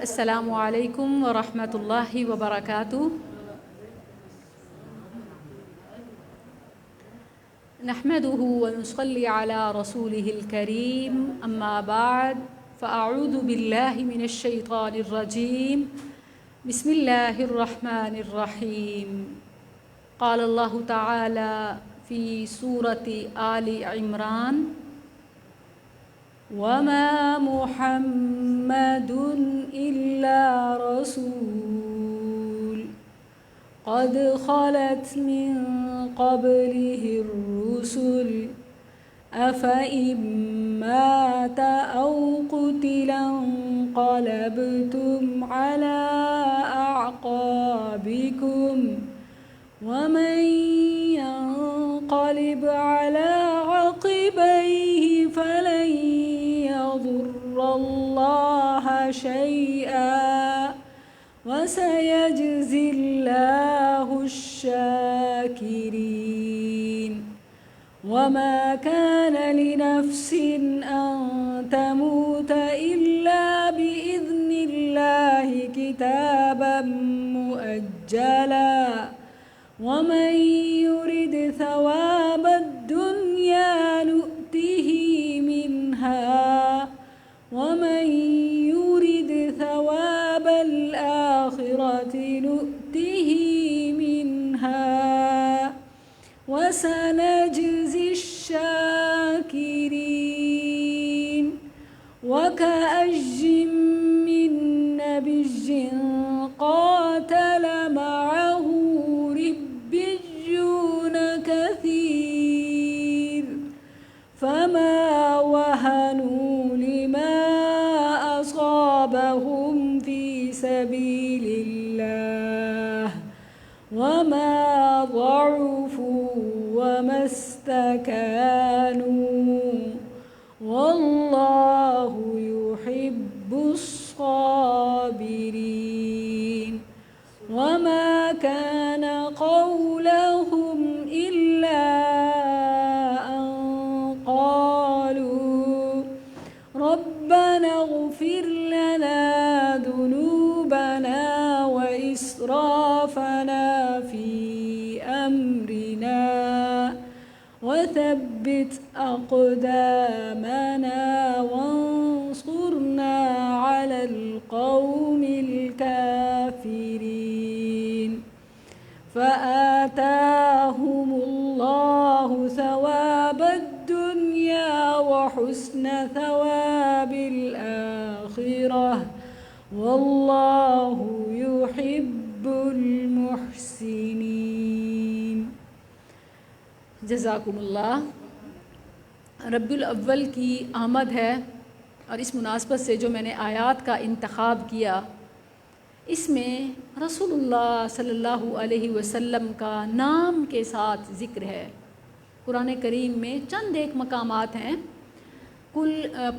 السلام علیکم ورحمۃ اللہ وبرکاتہ۔ نحمده ونصلي على رسوله الكريم، اما بعد فاعوذ باللہ من الشیطان الرجیم، بسم اللہ الرحمن الرحیم۔ قال اللہ تعالی فی سورة آل عمران: وما محمد إلا رسول قد خلت من قبله الرسل أفإن مات أو قتل انقلبتم على أعقابكم ومن ينقلب على عقبيه فلن يضر الله شيئا وسيجزي الله الشاكرين۔ وما كان لنفس أن تموت إلا بإذن الله كتابا مؤجلا، ومن يرد ثواب الدنيا نؤته منها ومن يرد ثواب الآخرة نؤته منها وسنجزي الشاكرين۔ وكأي من نبي قاتل معه ربيون كثير فما وهنوا لما أصابهم في سبيل الله وما ضعفوا وما استكانوا والله يحب الصابرين۔ وما كان قولهم إلا أن قالوا ربنا اغفر لنا ذنوبنا وإسرافنا في أمرنا وثبت أقدامنا وانصرنا على القوم الكافرين۔ فآتاهم الله ثواب الدنيا وحسن ثواب الآخرة والله يحب المحسنين۔ جزاکم اللہ۔ ربیع الاول کی آمد ہے اور اس مناسبت سے جو میں نے آیات کا انتخاب کیا، اس میں رسول اللہ صلی اللہ علیہ وسلم کا نام کے ساتھ ذکر ہے۔ قرآن کریم میں چند ایک مقامات ہیں، کل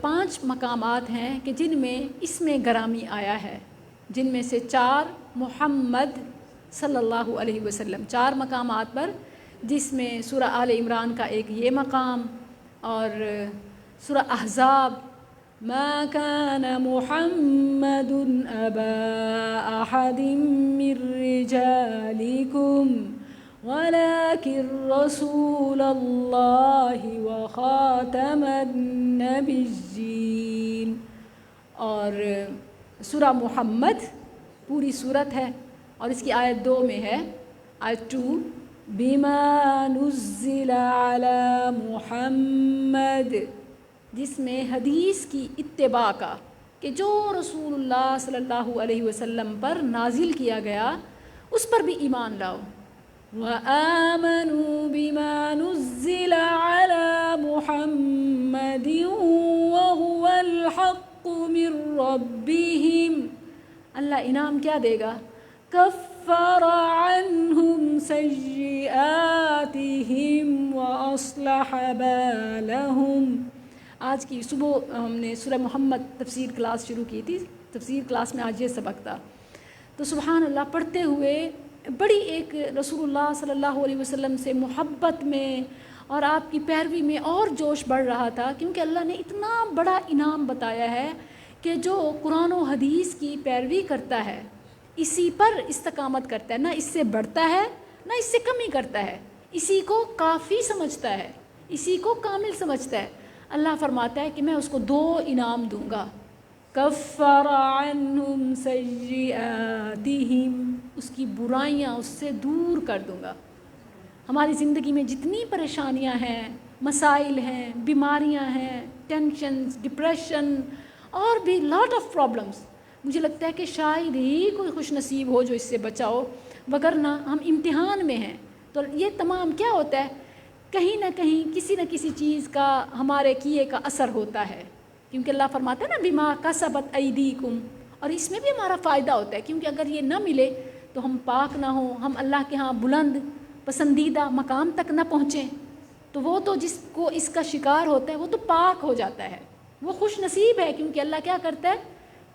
5 مقامات ہیں کہ جن میں اسم گرامی آیا ہے، جن میں سے 4 محمد صلی اللہ علیہ وسلم، 4 مقامات پر، جس میں سورہ آل عمران کا ایک یہ مقام اور سورہ احزاب ما كان محمد أبا أحد من رجالكم ولكن رسول الله وخاتم النبيين، اور سورہ محمد پوری صورت ہے اور اس کی آیت 2 میں ہے، آیت 2 بما نزل على محمد، جس میں حدیث کی اتباع کا کہ جو رسول اللہ صلی اللہ علیہ وسلم پر نازل کیا گیا اس پر بھی ایمان لاؤ۔ وآمنوا بما نزل على محمد وهو الحق من ربهم، اللہ انعام کیا دے گا؟ کفر عنہم سیئاتہم واصلح بالہم۔ آج کی صبح ہم نے سورہ محمد تفسیر کلاس شروع کی تھی، تفسیر کلاس میں آج یہ سبق تھا، تو سبحان اللہ پڑھتے ہوئے بڑی ایک رسول اللہ صلی اللہ علیہ وسلم سے محبت میں اور آپ کی پیروی میں اور جوش بڑھ رہا تھا، کیونکہ اللہ نے اتنا بڑا انعام بتایا ہے کہ جو قرآن و حدیث کی پیروی کرتا ہے اسی پر استقامت کرتا ہے، نہ اس سے بڑھتا ہے نہ اس سے کمی کرتا ہے، اسی کو کافی سمجھتا ہے، اسی کو کامل سمجھتا ہے، اللہ فرماتا ہے کہ میں اس کو 2 انعام دوں گا، کفر عنہم سیئاتہم، اس کی برائیاں اس سے دور کر دوں گا۔ ہماری زندگی میں جتنی پریشانیاں ہیں، مسائل ہیں، بیماریاں ہیں، ٹینشنز، ڈپریشن اور بھی لاٹ آف پرابلمس، مجھے لگتا ہے کہ شاید ہی کوئی خوش نصیب ہو جو اس سے بچاؤ، وگرنہ ہم امتحان میں ہیں۔ تو یہ تمام کیا ہوتا ہے؟ کہیں نہ کہیں کسی نہ کسی چیز کا ہمارے کیے کا اثر ہوتا ہے، کیونکہ اللہ فرماتا ہے نا بما کسبت ایدیکم، اور اس میں بھی ہمارا فائدہ ہوتا ہے، کیونکہ اگر یہ نہ ملے تو ہم پاک نہ ہوں، ہم اللہ کے ہاں بلند پسندیدہ مقام تک نہ پہنچیں، تو وہ تو جس کو اس کا شکار ہوتا ہے وہ تو پاک ہو جاتا ہے، وہ خوش نصیب ہے، کیونکہ اللہ کیا کرتا ہے؟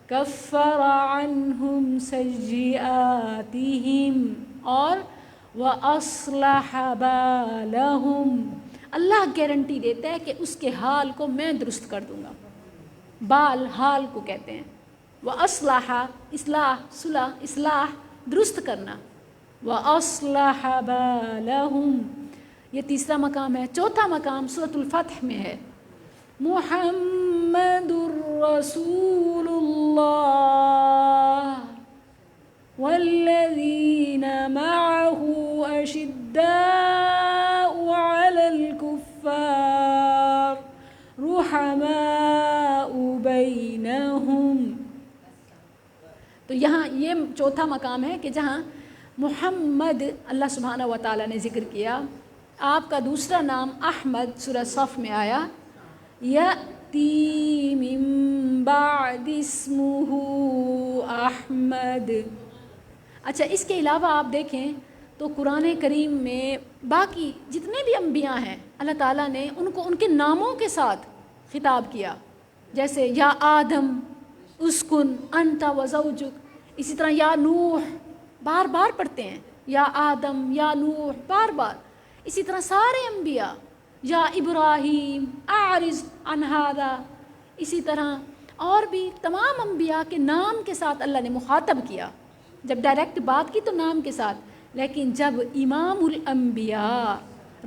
کفر عنہم سیئاتہم اور وَأَصْلَحَ بَالَهُمْ، اللہ گارنٹی دیتا ہے کہ اس کے حال کو میں درست کر دوں گا۔ بال حال کو کہتے ہیں، وَأَصْلَحَ اصلاح، صلح، اصلاح، درست کرنا، وَأَصْلَحَ بَالَهُمْ، یہ تیسرا مقام ہے۔ چوتھا مقام سورۃ الفتح میں ہے، محمد رسول اللہ والذین معه اشداء علی الکفار رحماء بینہم۔ تو یہاں یہ چوتھا مقام ہے کہ جہاں محمد اللہ سبحانہ و تعالیٰ نے ذکر کیا، آپ کا دوسرا نام احمد سورہ صف میں آیا، یأتی من بعد اسمہ احمد۔ اچھا، اس کے علاوہ آپ دیکھیں تو قرآن کریم میں باقی جتنے بھی انبیاء ہیں اللہ تعالیٰ نے ان کو ان کے ناموں کے ساتھ خطاب کیا، جیسے یا آدم اسکن انت وزوجک، اسی طرح یا نوح، بار بار پڑھتے ہیں یا آدم یا نوح، بار بار، اسی طرح سارے انبیاء، یا ابراہیم اعرض عن ھذا، اسی طرح اور بھی تمام انبیاء کے نام کے ساتھ اللہ نے مخاطب کیا، جب ڈائریکٹ بات کی تو نام کے ساتھ، لیکن جب امام الانبیاء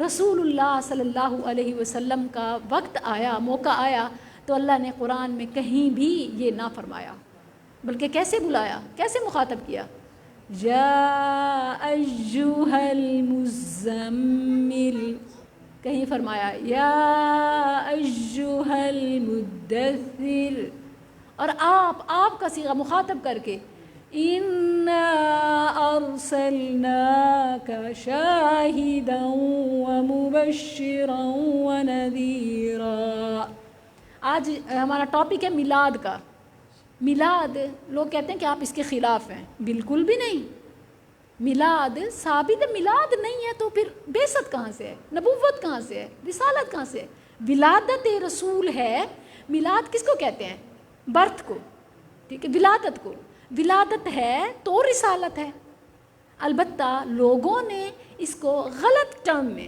رسول اللہ صلی اللہ علیہ وسلم کا وقت آیا، موقع آیا، تو اللہ نے قرآن میں کہیں بھی یہ نہ فرمایا، بلکہ کیسے بلایا، کیسے مخاطب کیا؟ یا ایھا المزمل، کہیں فرمایا یا ایھا المدثر، اور آپ کا صیغہ مخاطب کر کے انا ارسلناک شاہدا ومبشرا ونذیرا۔ آج ہمارا ٹاپک ہے میلاد کا۔ میلاد، لوگ کہتے ہیں کہ آپ اس کے خلاف ہیں، بالکل بھی نہیں، میلاد ثابت ہے، میلاد نہیں ہے تو پھر بعثت کہاں سے ہے، نبوت کہاں سے ہے، رسالت کہاں سے ہے؟ ولادت رسول ہے، میلاد کس کو کہتے ہیں؟ برتھ کو، ٹھیک ہے، ولادت کو، ولادت ہے تو رسالت ہے۔ البتہ لوگوں نے اس کو غلط ٹرم میں،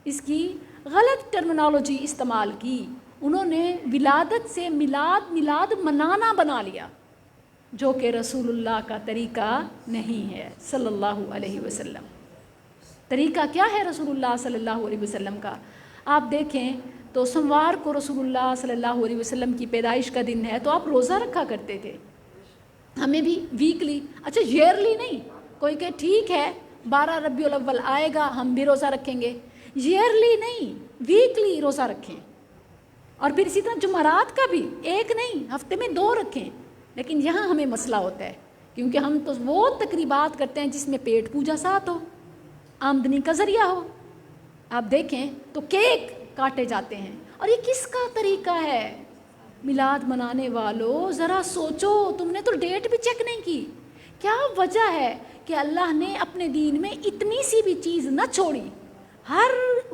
اس کی غلط ٹرمنالوجی استعمال کی، انہوں نے ولادت سے میلاد منانا بنا لیا، جو کہ رسول اللہ کا طریقہ نہیں ہے صلی اللہ علیہ وسلم۔ طریقہ کیا ہے رسول اللہ صلی اللہ علیہ وسلم کا؟ آپ دیکھیں تو سوموار کو رسول اللہ صلی اللہ علیہ وسلم کی پیدائش کا دن ہے، تو آپ روزہ رکھا کرتے تھے، ہمیں بھی ویکلی، اچھا ایئرلی نہیں، کوئی کہ ٹھیک ہے 12 ربیع الاول آئے گا ہم بھی روزہ رکھیں گے، ایئرلی نہیں، ویکلی روزہ رکھیں، اور پھر اسی طرح جمعرات کا بھی ایک نہیں، ہفتے میں 2 رکھیں۔ لیکن یہاں ہمیں مسئلہ ہوتا ہے، کیونکہ ہم تو وہ تقریبات کرتے ہیں جس میں پیٹ پوجا ساتھ ہو، آمدنی کا ذریعہ ہو۔ آپ دیکھیں تو کیک کاٹے جاتے ہیں، اور یہ کس کا طریقہ ہے؟ میلاد منانے والوں ذرا سوچو، تم نے تو ڈیٹ بھی چیک نہیں کی، کیا وجہ ہے کہ اللہ نے اپنے دین میں اتنی سی بھی چیز نہ چھوڑی، ہر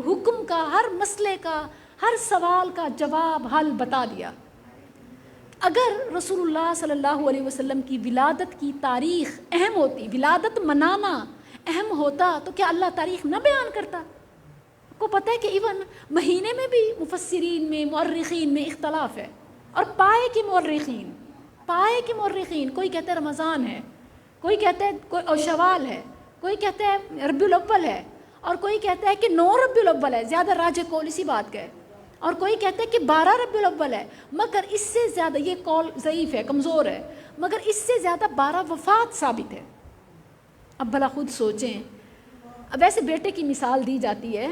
حکم کا، ہر مسئلے کا، ہر سوال کا جواب حل بتا دیا۔ اگر رسول اللہ صلی اللہ علیہ وسلم کی ولادت کی تاریخ اہم ہوتی، ولادت منانا اہم ہوتا، تو کیا اللہ تاریخ نہ بیان کرتا؟ آپ کو پتہ ہے کہ ایون مہینے میں بھی مفسرین میں، مورخین میں اختلاف ہے، اور پائے کہ مورخین پائے کے مورخین، کوئی کہتا ہے رمضان ہے، کوئی کہتا ہے کوئی شوال ہے، کوئی کہتا ہے ربیع الاول ہے، اور کوئی کہتا ہے کہ 9 ربیع الاول ہے، زیادہ راجح قول اسی بات کا ہے، اور کوئی کہتا ہے کہ 12 ربیع الاول ہے، مگر اس سے زیادہ یہ قول ضعیف ہے، کمزور ہے، مگر اس سے زیادہ 12 وفات ثابت ہے۔ اب بھلا خود سوچیں، اب ویسے بیٹے کی مثال دی جاتی ہے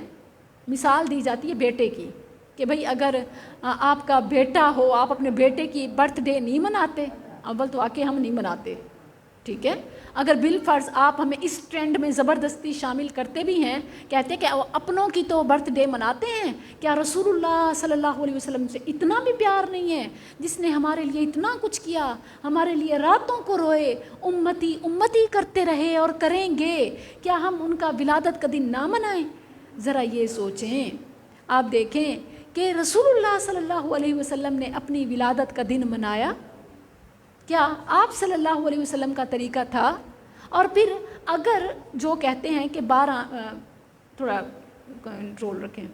بیٹے کی، کہ بھئی اگر آپ کا بیٹا ہو، آپ اپنے بیٹے کی برتھ ڈے نہیں مناتے، اول تو آکے ہم نہیں مناتے، ٹھیک ہے، اگر بالفرض آپ ہمیں اس ٹرینڈ میں زبردستی شامل کرتے بھی ہیں، کہتے ہیں کہ اپنوں کی تو برتھ ڈے مناتے ہیں، کیا رسول اللہ صلی اللہ علیہ وسلم سے اتنا بھی پیار نہیں ہے جس نے ہمارے لیے اتنا کچھ کیا، ہمارے لیے راتوں کو روئے، امتی امتی کرتے رہے اور کریں گے، کیا ہم ان کا ولادت کا دن نہ منائیں؟ ذرا یہ سوچیں، آپ دیکھیں کہ رسول اللہ صلی اللہ علیہ وسلم نے اپنی ولادت کا دن منایا؟ کیا آپ صلی اللہ علیہ وسلم کا طریقہ تھا؟ اور پھر اگر جو کہتے ہیں کہ 12 تھوڑا کنٹرول رکھیں،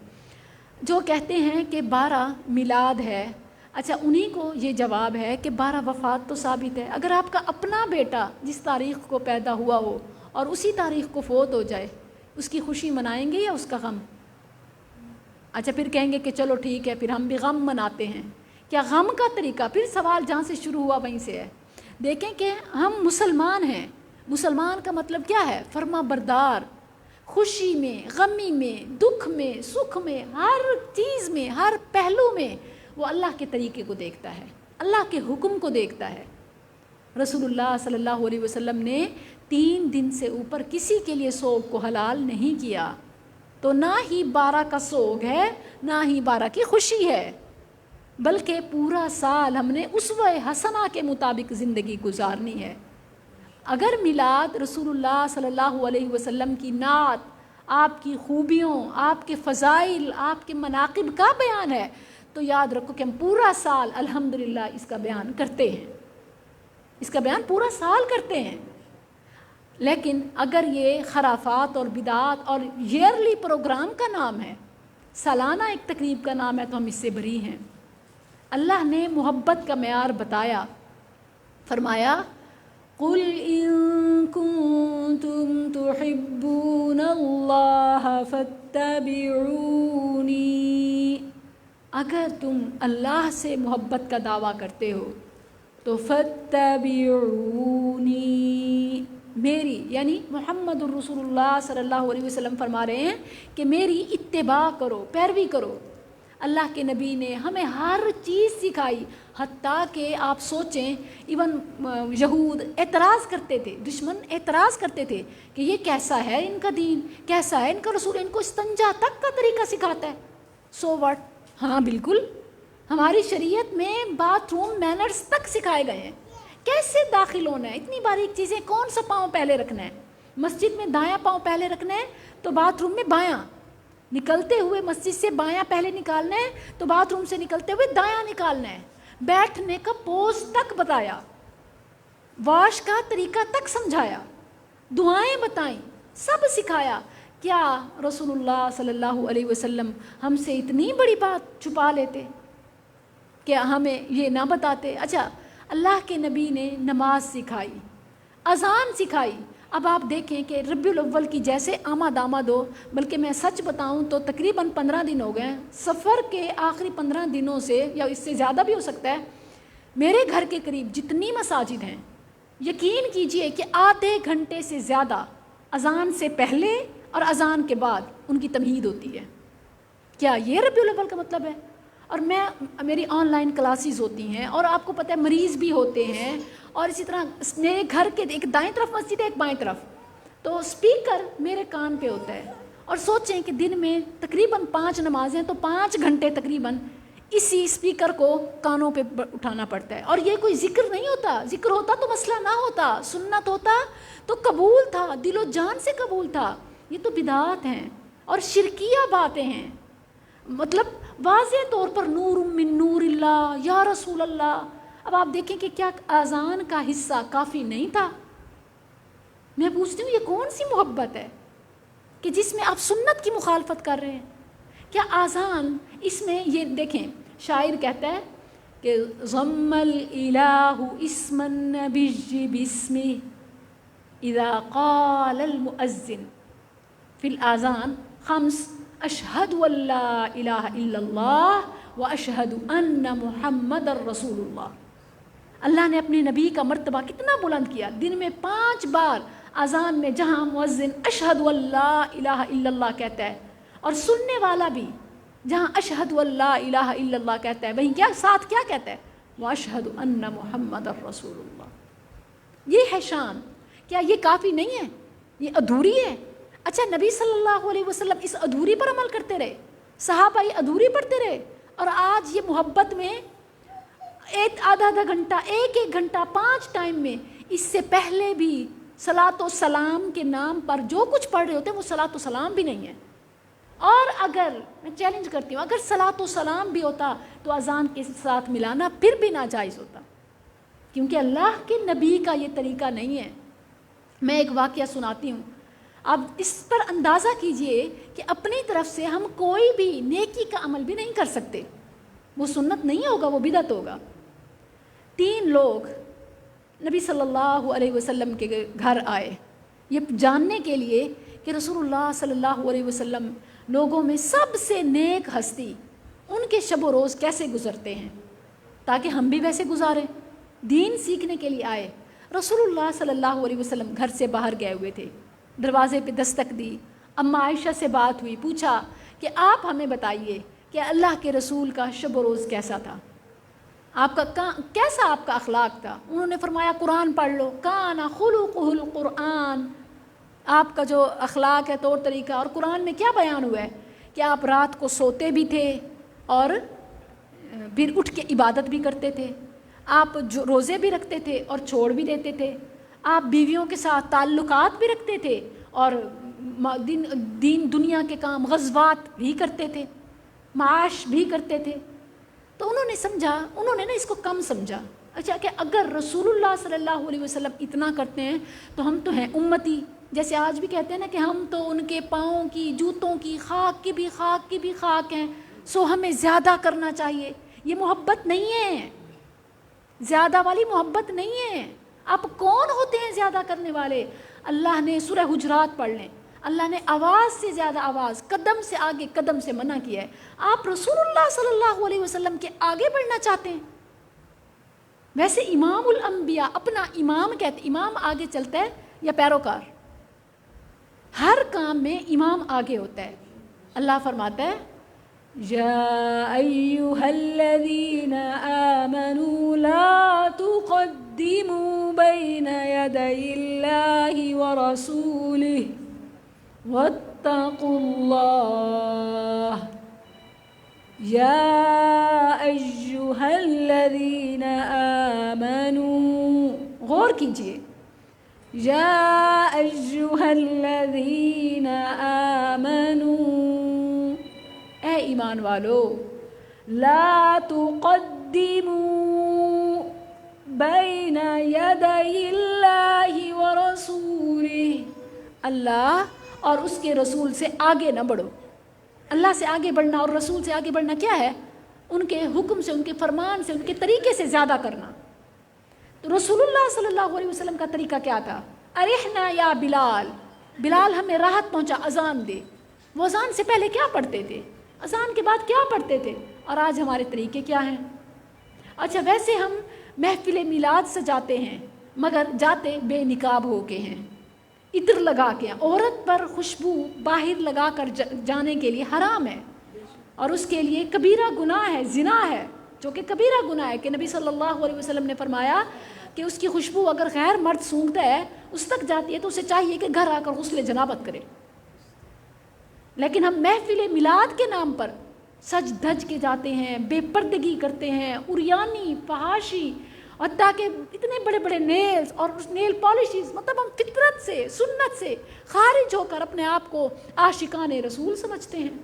جو کہتے ہیں کہ 12 میلاد ہے، اچھا انہی کو یہ جواب ہے کہ 12 وفات تو ثابت ہے۔ اگر آپ کا اپنا بیٹا جس تاریخ کو پیدا ہوا ہو اور اسی تاریخ کو فوت ہو جائے، اس کی خوشی منائیں گے یا اس کا غم؟ اچھا پھر کہیں گے کہ چلو ٹھیک ہے، پھر ہم بھی غم مناتے ہیں۔ کیا غم کا طریقہ؟ پھر سوال جہاں سے شروع ہوا وہیں سے ہے۔ دیکھیں کہ ہم مسلمان ہیں، مسلمان کا مطلب کیا ہے؟ فرما بردار، خوشی میں، غمی میں، دکھ میں، سکھ میں، ہر چیز میں، ہر پہلو میں وہ اللہ کے طریقے کو دیکھتا ہے، اللہ کے حکم کو دیکھتا ہے۔ رسول اللہ صلی اللہ علیہ وسلم نے 3 دن سے اوپر کسی کے لیے سوگ کو حلال نہیں کیا، تو نہ ہی 12 کا سوگ ہے، نہ ہی 12 کی خوشی ہے، بلکہ پورا سال ہم نے اسوہ حسنہ کے مطابق زندگی گزارنی ہے۔ اگر میلاد رسول اللہ صلی اللہ علیہ وسلم کی نعت، آپ کی خوبیوں، آپ کے فضائل، آپ کے مناقب کا بیان ہے، تو یاد رکھو کہ ہم پورا سال الحمدللہ اس کا بیان کرتے ہیں، اس کا بیان پورا سال کرتے ہیں۔ لیکن اگر یہ خرافات اور بدعات اور ایئرلی پروگرام کا نام ہے، سالانہ ایک تقریب کا نام ہے، تو ہم اس سے بری ہیں۔ اللہ نے محبت کا معیار بتایا، فرمایا قُلْ إِن كُنتُمْ تُحِبُّونَ اللَّهَ فَاتَّبِعُونِي، اگر تم اللہ سے محبت کا دعویٰ کرتے ہو تو فَاتَّبِعُونِی، میری یعنی محمد الرسول اللہ صلی اللہ علیہ وسلم فرما رہے ہیں کہ میری اتباع کرو، پیروی کرو۔ اللہ کے نبی نے ہمیں ہر چیز سکھائی، حتیٰ کہ آپ سوچیں ایون یہود اعتراض کرتے تھے، دشمن اعتراض کرتے تھے کہ یہ کیسا ہے ان کا دین، کیسا ہے ان کا رسول، ان کو استنجا تک کا طریقہ سکھاتا ہے۔ So what? ہاں بالکل، ہماری شریعت میں باتھ روم مینرز تک سکھائے گئے ہیں، کیسے داخل ہونا ہے، اتنی باریک چیزیں، کون سا پاؤں پہلے رکھنا ہے، مسجد میں دایاں پاؤں پہلے رکھنا ہے تو باتھ روم میں بایاں، نکلتے ہوئے مسجد سے بایاں پہلے نکالنا ہے تو باتھ روم سے نکلتے ہوئے دایاں نکالنا ہے، بیٹھنے کا پوز تک بتایا، واش کا طریقہ تک سمجھایا، دعائیں بتائیں، سب سکھایا۔ کیا رسول اللہ صلی اللہ علیہ وسلم ہم سے اتنی بڑی بات چھپا لیتے؟ کیا ہمیں یہ نہ بتاتے؟ اچھا اللہ کے نبی نے نماز سکھائی، اذان سکھائی۔ اب آپ دیکھیں کہ ربیع الاول کی جیسے آمد ہو، بلکہ میں سچ بتاؤں تو تقریباً 15 دن ہو گئے ہیں، سفر کے آخری 15 دنوں سے یا اس سے زیادہ بھی ہو سکتا ہے، میرے گھر کے قریب جتنی مساجد ہیں، یقین کیجئے کہ آدھے گھنٹے سے زیادہ اذان سے پہلے اور اذان کے بعد ان کی تمہید ہوتی ہے۔ کیا یہ ربیع الاول کا مطلب ہے؟ اور میری آن لائن کلاسز ہوتی ہیں، اور آپ کو پتہ ہے مریض بھی ہوتے ہیں، اور اسی طرح میرے گھر کے ایک دائیں طرف مسجد ہے، ایک بائیں طرف، تو اسپیکر میرے کان پہ ہوتا ہے، اور سوچیں کہ دن میں تقریباً 5 نمازیں، تو 5 گھنٹے تقریباً اسی اسپیکر کو کانوں پہ اٹھانا پڑتا ہے۔ اور یہ کوئی ذکر نہیں ہوتا، ذکر ہوتا تو مسئلہ نہ ہوتا، سنت ہوتا تو قبول تھا، دل و جان سے قبول تھا۔ یہ تو بدعات ہیں اور شرکیہ باتیں ہیں، مطلب واضح طور پر نور من نور اللہ یا رسول اللہ۔ اب آپ دیکھیں کہ کیا اذان کا حصہ کافی نہیں تھا؟ میں پوچھتی ہوں یہ کون سی محبت ہے کہ جس میں آپ سنت کی مخالفت کر رہے ہیں؟ کیا اذان اس میں، یہ دیکھیں شاعر کہتا ہے کہ ضم الالہ اسم النبی باسمہ اذا قال المؤذن فی الاذان خمس اشہد ان لا الہ الا اللہ واشہد ان محمد الرسول اللہ۔ اللہ نے اپنے نبی کا مرتبہ کتنا بلند کیا، دن میں 5 بار اذان میں جہاں مؤذن اشہد ان لا الہ الا اللہ کہتا ہے اور سننے والا بھی جہاں اشہد ان لا الہ الا اللہ کہتا ہے وہیں کیا ساتھ کیا کہتا ہے، واشہد ان محمد الرسول اللہ۔ یہ ہے شان۔ کیا یہ کافی نہیں ہے؟ یہ ادھوری ہے؟ اچھا نبی صلی اللہ علیہ وسلم اس ادھوری پر عمل کرتے رہے، صحابہ یہ ادھوری پڑھتے رہے، اور آج یہ محبت میں آدھا گھنٹہ 1 گھنٹہ 5 ٹائم میں، اس سے پہلے بھی صلاۃ و سلام کے نام پر جو کچھ پڑھ رہے ہوتے ہیں وہ صلاۃ و سلام بھی نہیں ہے۔ اور اگر میں چیلنج کرتی ہوں اگر صلاۃ و سلام بھی ہوتا تو اذان کے ساتھ ملانا پھر بھی ناجائز ہوتا، کیونکہ اللہ کے نبی کا یہ طریقہ نہیں ہے۔ میں ایک واقعہ سناتی ہوں، اب اس پر اندازہ کیجئے کہ اپنی طرف سے ہم کوئی بھی نیکی کا عمل بھی نہیں کر سکتے، وہ سنت نہیں ہوگا، وہ بدعت ہوگا۔ 3 لوگ نبی صلی اللہ علیہ وسلم کے گھر آئے یہ جاننے کے لیے کہ رسول اللہ صلی اللہ علیہ وسلم لوگوں میں سب سے نیک ہستی، ان کے شب و روز کیسے گزرتے ہیں تاکہ ہم بھی ویسے گزاریں۔ دین سیکھنے کے لیے آئے، رسول اللہ صلی اللہ علیہ وسلم گھر سے باہر گئے ہوئے تھے، دروازے پہ دستک دی، اماں عائشہ سے بات ہوئی، پوچھا کہ آپ ہمیں بتائیے کہ اللہ کے رسول کا شب و روز کیسا تھا، آپ کا کیسا آپ کا اخلاق تھا؟ انہوں نے فرمایا قرآن پڑھ لو، کان خلقہ القرآن، آپ کا جو اخلاق ہے طور طریقہ، اور قرآن میں کیا بیان ہوا ہے کہ آپ رات کو سوتے بھی تھے اور پھر اٹھ کے عبادت بھی کرتے تھے، آپ جو روزے بھی رکھتے تھے اور چھوڑ بھی دیتے تھے، آپ بیویوں کے ساتھ تعلقات بھی رکھتے تھے اور دین دنیا کے کام غزوات بھی کرتے تھے، معاش بھی کرتے تھے۔ تو انہوں نے سمجھا، انہوں نے نا اس کو کم سمجھا، اچھا کہ اگر رسول اللہ صلی اللہ علیہ وسلم اتنا کرتے ہیں تو ہم تو ہیں امتی، جیسے آج بھی کہتے ہیں نا کہ ہم تو ان کے پاؤں کی، جوتوں کی، خاک کی بھی خاک ہیں، سو ہمیں زیادہ کرنا چاہیے۔ یہ محبت نہیں ہے، زیادہ والی محبت نہیں ہے۔ آپ کون ہوتے ہیں زیادہ کرنے والے؟ اللہ نے سورہ حجرات پڑھ لیں، اللہ نے آواز سے زیادہ آواز، قدم سے آگے قدم سے منع کیا ہے۔ آپ رسول اللہ صلی اللہ علیہ وسلم کے آگے بڑھنا چاہتے ہیں؟ ویسے امام الانبیاء اپنا امام کہتے، امام آگے چلتا ہے یا پیروکار؟ ہر کام میں امام آگے ہوتا ہے۔ اللہ فرماتا ہے یا ایھا الذین آمنوا لا تقدموا بین یدی اللہ ورسولہ واتقوا اللہ یا ایھا الذین آمنوا، غور کیجئے، یا ایھا الذین آمنوا، اے ایمان والو، لا تقدموا بین یدی اللہ ورسولہ، اللہ اور اس کے رسول سے آگے نہ بڑھو۔ اللہ سے آگے بڑھنا اور رسول سے آگے بڑھنا کیا ہے؟ ان کے حکم سے، ان کے فرمان سے، ان کے طریقے سے زیادہ کرنا۔ تو رسول اللہ صلی اللہ علیہ وسلم کا طریقہ کیا تھا؟ ارحنا یا بلال، بلال ہمیں راحت پہنچا، اذان دے۔ وہ اذان سے پہلے کیا پڑھتے تھے؟ اذان کے بعد کیا پڑھتے تھے؟ اور آج ہمارے طریقے کیا ہیں؟ اچھا ویسے ہم محفل میلاد سجاتے ہیں مگر جاتے بے نقاب ہو کے ہیں، عطر لگا کے۔ عورت پر خوشبو باہر لگا کر جانے کے لیے حرام ہے، اور اس کے لیے کبیرہ گناہ ہے، زنا ہے، جو کہ کبیرہ گناہ ہے، کہ نبی صلی اللہ علیہ وسلم نے فرمایا کہ اس کی خوشبو اگر غیر مرد سونگھتا ہے، اس تک جاتی ہے، تو اسے چاہیے کہ گھر آ کر غسل جنابت کرے۔ لیکن ہم محفل میلاد کے نام پر سج دھج کے جاتے ہیں، بے پردگی کرتے ہیں، عریانی، فحاشی، اور تاکہ اتنے بڑے بڑے نیلز اور نیل پالشز، مطلب ہم فطرت سے، سنت سے خارج ہو کر اپنے آپ کو عاشقان رسول سمجھتے ہیں۔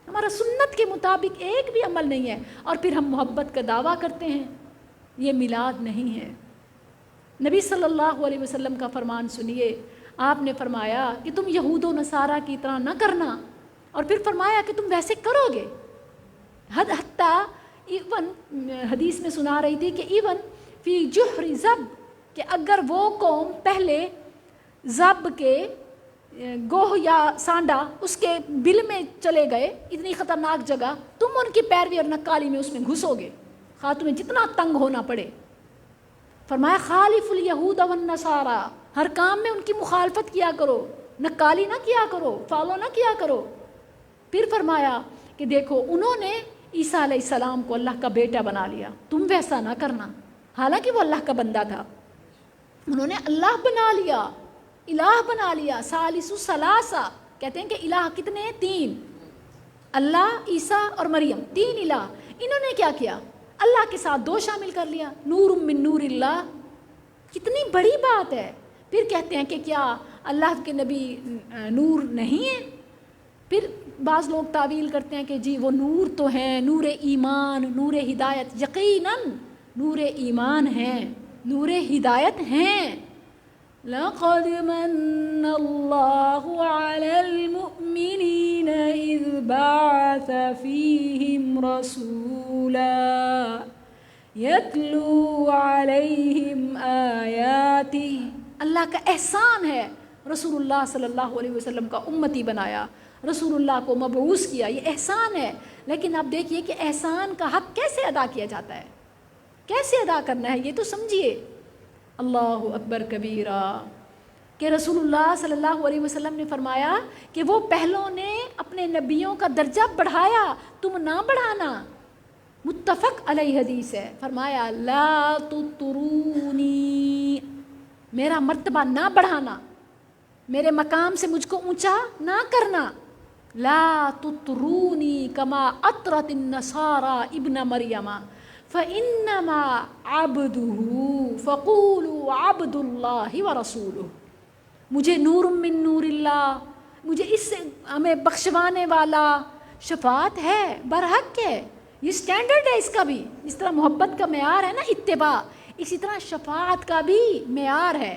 ہمارا سنت کے مطابق ایک بھی عمل نہیں ہے، اور پھر ہم محبت کا دعویٰ کرتے ہیں۔ یہ میلاد نہیں ہے۔ نبی صلی اللہ علیہ وسلم کا فرمان سنیے، آپ نے فرمایا کہ تم یہود و نصارہ کی طرح نہ کرنا، اور پھر فرمایا کہ تم ویسے کرو گے، حتیٰ ایون حدیث میں سنا رہی تھی کہ ایون فی جحر ذب، کہ اگر وہ قوم پہلے ذب کے گوہ یا سانڈا اس کے بل میں چلے گئے، اتنی خطرناک جگہ، تم ان کی پیروی اور نکالی میں اس میں گھسو گے، خواہ تمہیں جتنا تنگ ہونا پڑے۔ فرمایا خالف الیہود والنصارى، ہر کام میں ان کی مخالفت کیا کرو، نکالی نہ کیا کرو، فالو نہ کیا کرو۔ پھر فرمایا کہ دیکھو انہوں نے عیسیٰ علیہ السلام کو اللہ کا بیٹا بنا لیا، تم ویسا نہ کرنا، حالانکہ وہ اللہ کا بندہ تھا، انہوں نے اللہ بنا لیا، الہ بنا لیا، ثالث ثلاثہ، کہتے ہیں کہ الہ کتنے ہیں؟ 3، اللہ، عیسیٰ اور مریم، 3 الہ۔ انہوں نے کیا کیا؟ اللہ کے ساتھ 2 شامل کر لیا، نور من نور اللہ، کتنی بڑی بات ہے۔ پھر کہتے ہیں کہ کیا اللہ کے نبی نور نہیں ہیں؟ پھر بعض لوگ تعویل کرتے ہیں کہ جی وہ نور تو ہیں، نور ایمان، نور ہدایت، یقیناً نور ایمان ہیں، نور ہدایت ہیں۔ لَقَدْ مَنَّ اللَّهُ عَلَى الْمُؤْمِنِينَ إِذْ بَعَثَ فِيهِمْ رَسُولًا يَتْلُو عَلَيْهِمْ آيَاتِهِ، اللہ کا احسان ہے رسول اللہ صلی اللہ علیہ وسلم کا امتی بنایا، رسول اللہ کو مبعوث کیا، یہ احسان ہے۔ لیکن آپ دیکھیے کہ احسان کا حق کیسے ادا کیا جاتا ہے، کیسے ادا کرنا ہے، یہ تو سمجھیے۔ اللہ اکبر کبیرہ، کہ رسول اللہ صلی اللہ علیہ وسلم نے فرمایا کہ وہ پہلوں نے اپنے نبیوں کا درجہ بڑھایا، تم نہ بڑھانا۔ متفق علیہ حدیث ہے، فرمایا لا تطرونی، میرا مرتبہ نہ بڑھانا، میرے مقام سے مجھ کو اونچا نہ کرنا۔ لا تطرونی کما اطرت النصارى ابن مریم فانما عبده فقولوا عبد اللہ ورسولہ، مجھے نور من نور اللہ، مجھے اس سے ہمیں بخشوانے والا شفاعت ہے، برحق ہے، یہ سٹینڈرڈ ہے اس کا بھی۔ جس طرح محبت کا معیار ہے نا اتباع، اسی طرح شفاعت کا بھی معیار ہے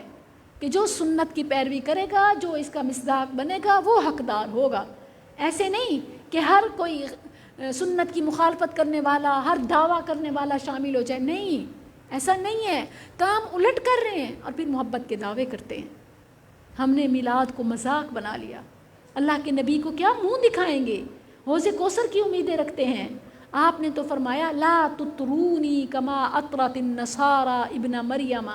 کہ جو سنت کی پیروی کرے گا، جو اس کا مصداق بنے گا، وہ حقدار ہوگا۔ ایسے نہیں کہ ہر کوئی سنت کی مخالفت کرنے والا، ہر دعویٰ کرنے والا شامل ہو جائے، نہیں، ایسا نہیں ہے، کام الٹ کر رہے ہیں اور پھر محبت کے دعوے کرتے ہیں۔ ہم نے میلاد کو مذاق بنا لیا، اللہ کے نبی کو کیا منہ دکھائیں گے، حوض کوثر کی امیدیں رکھتے ہیں۔ آپ نے تو فرمایا لا تطرونی کما اطرت النصارى ابن مریم،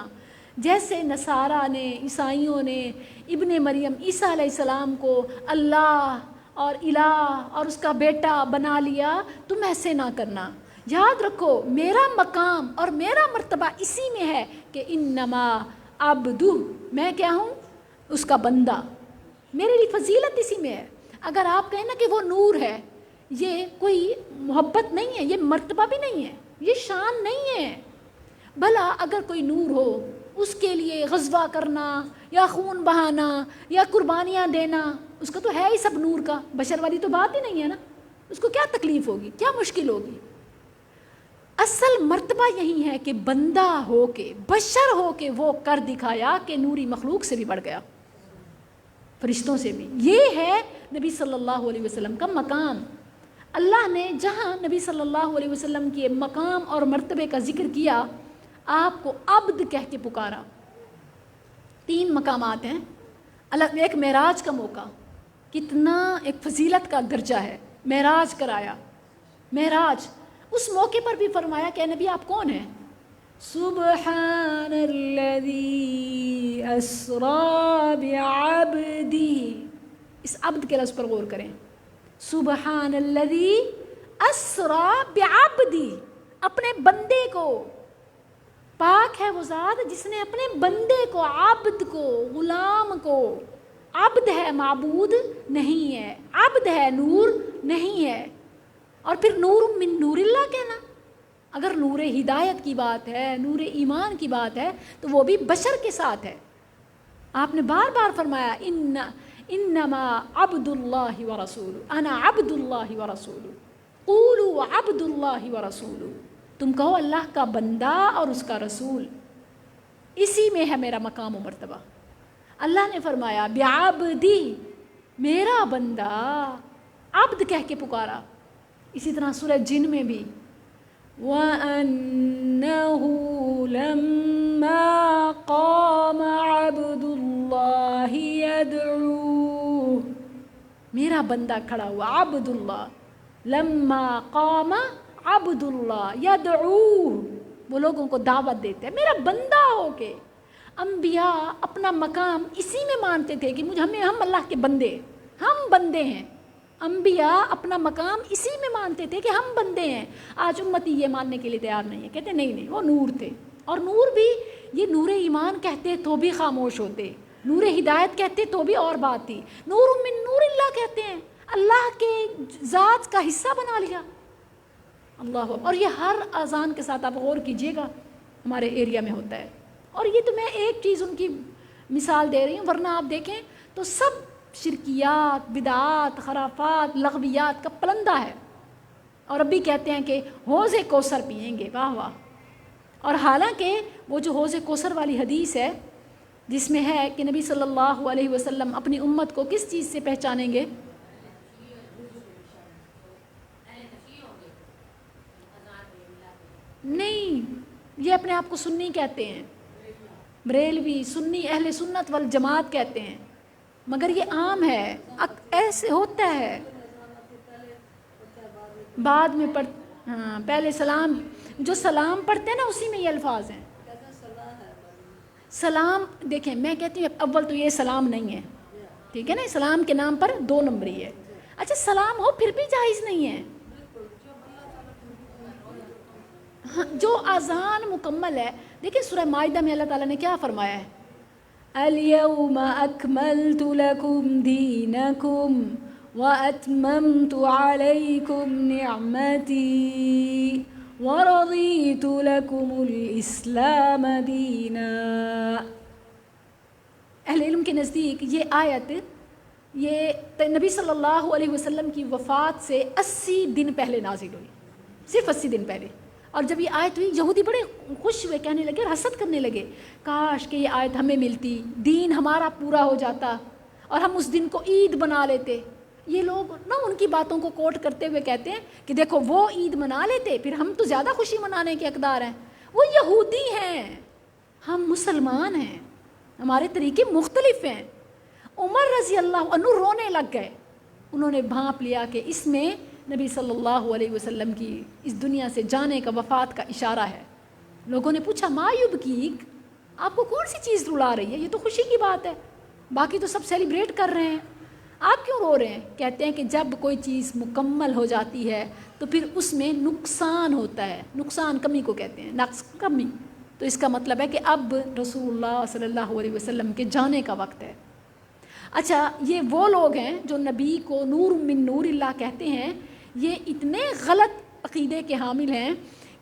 جیسے نصارہ نے، عیسائیوں نے ابن مریم عیسیٰ علیہ السلام کو اللہ اور الہ اور اس کا بیٹا بنا لیا، تم ایسے نہ کرنا۔ یاد رکھو میرا مقام اور میرا مرتبہ اسی میں ہے کہ انما عبدہ، میں کیا ہوں؟ اس کا بندہ، میرے لیے فضیلت اسی میں ہے۔ اگر آپ کہیں نا کہ وہ نور ہے، یہ کوئی محبت نہیں ہے، یہ مرتبہ بھی نہیں ہے، یہ شان نہیں ہے۔ بھلا اگر کوئی نور ہو، اس کے لیے غزوہ کرنا یا خون بہانا یا قربانیاں دینا، اس کا تو ہے ہی سب نور کا، بشر والی تو بات ہی نہیں ہے نا، اس کو کیا تکلیف ہوگی، کیا مشکل ہوگی۔ اصل مرتبہ یہی ہے کہ بندہ ہو کے، بشر ہو کے وہ کر دکھایا کہ نوری مخلوق سے بھی بڑھ گیا، فرشتوں سے بھی۔ یہ ہے نبی صلی اللہ علیہ وسلم کا مقام۔ اللہ نے جہاں نبی صلی اللہ علیہ وسلم کے مقام اور مرتبے کا ذکر کیا، آپ کو عبد کہہ کے پکارا۔ 3 مقامات ہیں، الگ ایک معراج کا موقع، کتنا ایک فضیلت کا درجہ ہے، معراج کرایا، معراج اس موقع پر بھی فرمایا کہ اے نبی آپ کون ہیں؟ سبحان الذی اسری بعبدہ، اس عبد کے لفظ پر غور کریں، سبحان الذی اسری بعبدہ، اپنے بندے کو، پاک ہے وہ ذات جس نے اپنے بندے کو، عبد کو، غلام کو، عبد ہے معبود نہیں ہے، عبد ہے نور نہیں ہے۔ اور پھر نور من نور اللہ کہنا، اگر نور ہدایت کی بات ہے، نور ایمان کی بات ہے تو وہ بھی بشر کے ساتھ ہے۔ آپ نے بار بار فرمایا انما عبد اللہ ورسولہ، انا عبد اللہ ورسولہ، قولوا عبد اللہ ورسولہ، تم کہو اللہ کا بندہ اور اس کا رسول، اسی میں ہے میرا مقام و مرتبہ۔ اللہ نے فرمایا بعبدی، میرا بندہ، عبد کہہ کے پکارا۔ اسی طرح سورہ جن میں بھی وَأَنَّهُ لَمَّا قَامَ عَبْدُ اللَّهِ يَدْعُوهُ، میرا بندہ کھڑا ہوا، عبد اللہ، لما قام عبد اللہ یدعوہ، وہ لوگوں کو دعوت دیتے ہیں میرا بندہ ہو کے۔ انبیاء اپنا مقام اسی میں مانتے تھے کہ ہم اللہ کے بندے، ہم بندے ہیں۔ انبیاء اپنا مقام اسی میں مانتے تھے کہ ہم بندے ہیں۔ آج امتی یہ ماننے کے لیے تیار نہیں ہے، کہتے نہیں وہ نور تھے، اور نور بھی یہ نور ایمان کہتے تو بھی خاموش ہوتے، نور ہدایت کہتے تو بھی اور بات تھی، نور من نور اللہ کہتے ہیں، اللہ کے ذات کا حصہ بنا لیا۔ اللہ، اور یہ ہر اذان کے ساتھ آپ غور کیجئے گا ہمارے ایریا میں ہوتا ہے۔ اور یہ تو میں ایک چیز ان کی مثال دے رہی ہوں، ورنہ آپ دیکھیں تو سب شرکیات، بدعات، خرافات، لغویات کا پلندہ ہے، اور اب بھی کہتے ہیں کہ حوض کوثر پئیں گے، واہ واہ۔ اور حالانکہ وہ جو حوض کوثر والی حدیث ہے جس میں ہے کہ نبی صلی اللہ علیہ وسلم اپنی امت کو کس چیز سے پہچانیں گے؟ نہیں، یہ اپنے آپ کو سنی کہتے ہیں، بریلوی، سنی، اہل سنت والجماعت کہتے ہیں، مگر یہ عام ہے، ایسے ہوتا ہے، بعد میں ہاں، پہلے سلام، جو سلام پڑھتے ہیں نا اسی میں یہ الفاظ ہیں۔ سلام دیکھیں، میں کہتی ہوں اول تو یہ سلام نہیں ہے، ٹھیک ہے نا، سلام کے نام پر 2 نمبری ہے۔ اچھا سلام ہو پھر بھی جائز نہیں ہے، جو اذان مکمل ہے۔ دیکھیں سورہ مائدہ میں اللہ تعالیٰ نے کیا فرمایا ہے؟ الْيَوْمَ أَكْمَلْتُ لَكُمْ دِينَكُمْ وَأَتْمَمْتُ عَلَيْكُمْ نِعْمَتِي وَرَضِيتُ لَكُمُ الْإِسْلَامَ دِينًا۔ اہل علم کے نزدیک یہ آیت یہ نبی صلی اللہ علیہ وسلم کی وفات سے 80 دن پہلے نازل ہوئی، صرف 80 دن پہلے۔ اور جب یہ آیت ہوئی یہودی بڑے خوش ہوئے، کہنے لگے اور حسد کرنے لگے، کاش کہ یہ آیت ہمیں ملتی، دین ہمارا پورا ہو جاتا اور ہم اس دن کو عید بنا لیتے۔ یہ لوگ نا ان کی باتوں کو کوٹ کرتے ہوئے کہتے ہیں کہ دیکھو وہ عید منا لیتے، پھر ہم تو زیادہ خوشی منانے کے حقدار ہیں۔ وہ یہودی ہیں، ہم مسلمان ہیں، ہمارے طریقے مختلف ہیں۔ عمر رضی اللہ عنہ رونے لگ گئے، انہوں نے بھانپ لیا کہ اس میں نبی صلی اللہ علیہ وسلم کی اس دنیا سے جانے کا، وفات کا اشارہ ہے۔ لوگوں نے پوچھا ما یبکیک، آپ کو کون سی چیز رلا رہی ہے؟ یہ تو خوشی کی بات ہے، باقی تو سب سیلیبریٹ کر رہے ہیں، آپ کیوں رو رہے ہیں؟ کہتے ہیں کہ جب کوئی چیز مکمل ہو جاتی ہے تو پھر اس میں نقصان ہوتا ہے، نقصان کمی کو کہتے ہیں، نقص کمی، تو اس کا مطلب ہے کہ اب رسول اللہ صلی اللہ علیہ وسلم کے جانے کا وقت ہے۔ اچھا یہ وہ لوگ ہیں جو نبی کو نور من نور اللہ کہتے ہیں، یہ اتنے غلط عقیدے کے حامل ہیں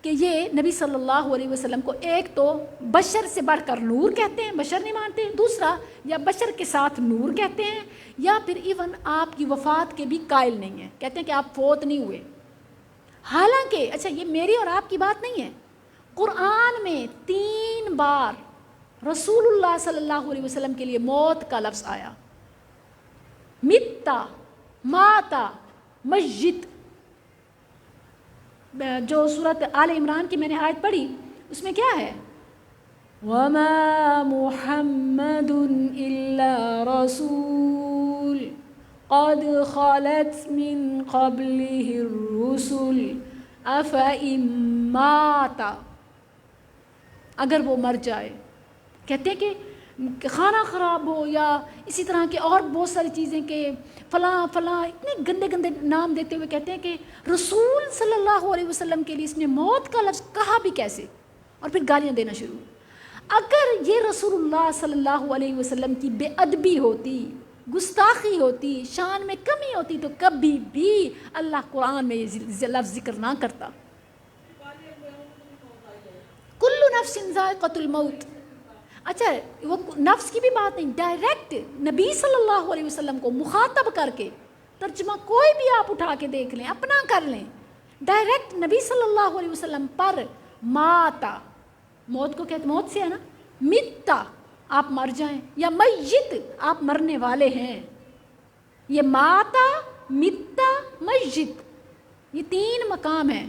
کہ یہ نبی صلی اللہ علیہ وسلم کو ایک تو بشر سے بڑھ کر نور کہتے ہیں، بشر نہیں مانتے، دوسرا یا بشر کے ساتھ نور کہتے ہیں، یا پھر ایون آپ کی وفات کے بھی قائل نہیں ہیں، کہتے ہیں کہ آپ فوت نہیں ہوئے۔ حالانکہ اچھا یہ میری اور آپ کی بات نہیں ہے، قرآن میں 3 بار رسول اللہ صلی اللہ علیہ وسلم کے لیے موت کا لفظ آیا، متا، ماتا، مسجد۔ جو سورۃ آل عمران کی میں نے آیت پڑھی اس میں کیا ہے؟ وَمَا مُحَمَّدٌ إِلَّا رَسُولٌ قَدْ خَلَتْ مِن قَبْلِهِ الرُّسُلُ أَفَإِن مَّاتَ، اگر وہ مر جائے، کہتے ہیں کہ کھانا خراب ہو یا اسی طرح کے اور بہت ساری چیزیں کہ فلاں فلاں، اتنے گندے گندے نام دیتے ہوئے کہتے ہیں کہ رسول صلی اللہ علیہ وسلم کے لیے اس نے موت کا لفظ کہا بھی کیسے، اور پھر گالیاں دینا شروع۔ اگر یہ رسول اللہ صلی اللہ علیہ وسلم کی بے ادبی ہوتی، گستاخی ہوتی، شان میں کمی ہوتی تو کبھی بھی اللہ قرآن میں یہ لفظ ذکر نہ کرتا۔ کل نفس ذائقۃ الموت، اچھا وہ نفس کی بھی بات نہیں، ڈائریکٹ نبی صلی اللہ علیہ وسلم کو مخاطب کر کے، ترجمہ کوئی بھی آپ اٹھا کے دیکھ لیں، اپنا کر لیں، ڈائریکٹ نبی صلی اللہ علیہ وسلم پر ماتا، موت کو کہتے موت سے ہے نا، متا آپ مر جائیں، یا میت آپ مرنے والے ہیں، یہ ماتا، متا، میت، یہ 3 مقام ہیں۔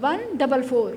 144,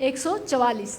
144।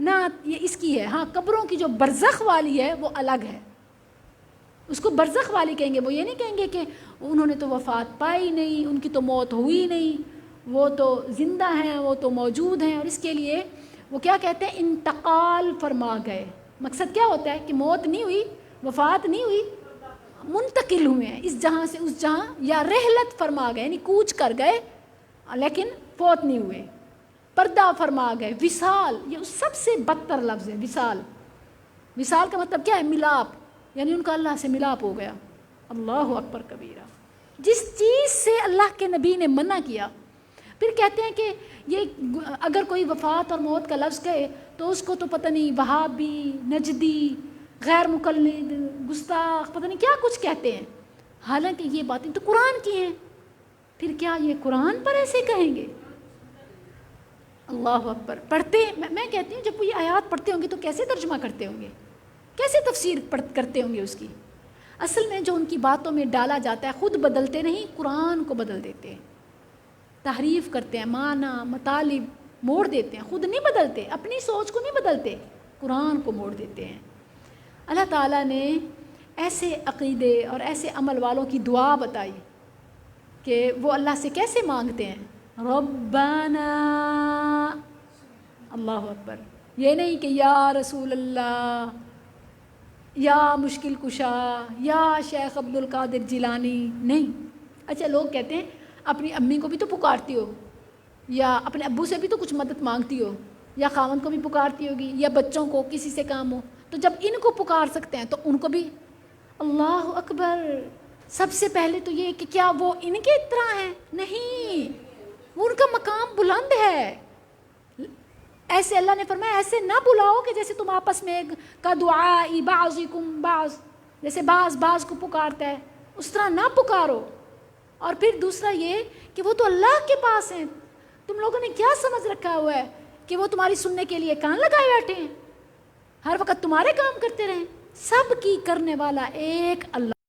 نہ یہ اس کی ہے. ہاں قبروں کی جو برزخ والی ہے وہ الگ ہے, اس کو برزخ والی کہیں گے. وہ یہ نہیں کہیں گے کہ انہوں نے تو وفات پائی نہیں, ان کی تو موت ہوئی نہیں, وہ تو زندہ ہیں, وہ تو موجود ہیں. اور اس کے لیے وہ کیا کہتے ہیں, انتقال فرما گئے. مقصد کیا ہوتا ہے کہ موت نہیں ہوئی, وفات نہیں ہوئی, منتقل ہوئے ہیں اس جہاں سے اس جہاں, یا رحلت فرما گئے یعنی کوچ کر گئے لیکن فوت نہیں ہوئے. پردہ فرما گئے. وصال یہ سب سے بدتر لفظ ہے. وصال, وصال کا مطلب کیا ہے, ملاپ, یعنی ان کا اللہ سے ملاپ ہو گیا. اللہ اکبر کبیرہ. جس چیز سے اللہ کے نبی نے منع کیا, پھر کہتے ہیں کہ یہ اگر کوئی وفات اور موت کا لفظ کہے تو اس کو تو پتہ نہیں وہابی, نجدی, غیر مقلد, گستاخ, پتہ نہیں کیا کچھ کہتے ہیں. حالانکہ یہ باتیں تو قرآن کی ہیں. پھر کیا یہ قرآن پر ایسے کہیں گے؟ اللہ اکبر. پڑھتے میں کہتی ہوں جب وہ یہ آیات پڑھتے ہوں گے تو کیسے ترجمہ کرتے ہوں گے, کیسے تفسیر کرتے ہوں گے اس کی. اصل میں جو ان کی باتوں میں ڈالا جاتا ہے خود بدلتے نہیں, قرآن کو بدل دیتے ہیں, تحریف کرتے ہیں, معنی مطالب موڑ دیتے ہیں. خود نہیں بدلتے, اپنی سوچ کو نہیں بدلتے, قرآن کو موڑ دیتے ہیں. اللہ تعالیٰ نے ایسے عقیدے اور ایسے عمل والوں کی دعا بتائی کہ وہ اللہ سے کیسے مانگتے ہیں. ربنا, اللہ اکبر. یہ نہیں کہ یا رسول اللہ, یا مشکل کشا, یا شیخ عبد القادر جیلانی, نہیں. اچھا لوگ کہتے ہیں اپنی امی کو بھی تو پکارتی ہو, یا اپنے ابو سے بھی تو کچھ مدد مانگتی ہو, یا خاوند کو بھی پکارتی ہوگی, یا بچوں کو کسی سے کام ہو, تو جب ان کو پکار سکتے ہیں تو ان کو بھی. اللہ اکبر. سب سے پہلے تو یہ کہ کیا وہ ان کے طرح ہیں؟ نہیں, وہ ان کا مقام بلند ہے. ایسے اللہ نے فرمایا ایسے نہ بلاؤ کہ جیسے تم آپس میں کا دعاء بعضکم بعض, جیسے بعض کو پکارتا ہے اس طرح نہ پکارو. اور پھر دوسرا یہ کہ وہ تو اللہ کے پاس ہیں. تم لوگوں نے کیا سمجھ رکھا ہوا ہے کہ وہ تمہاری سننے کے لیے کان لگائے بیٹھے ہیں, ہر وقت تمہارے کام کرتے رہیں؟ سب کی کرنے والا ایک اللہ.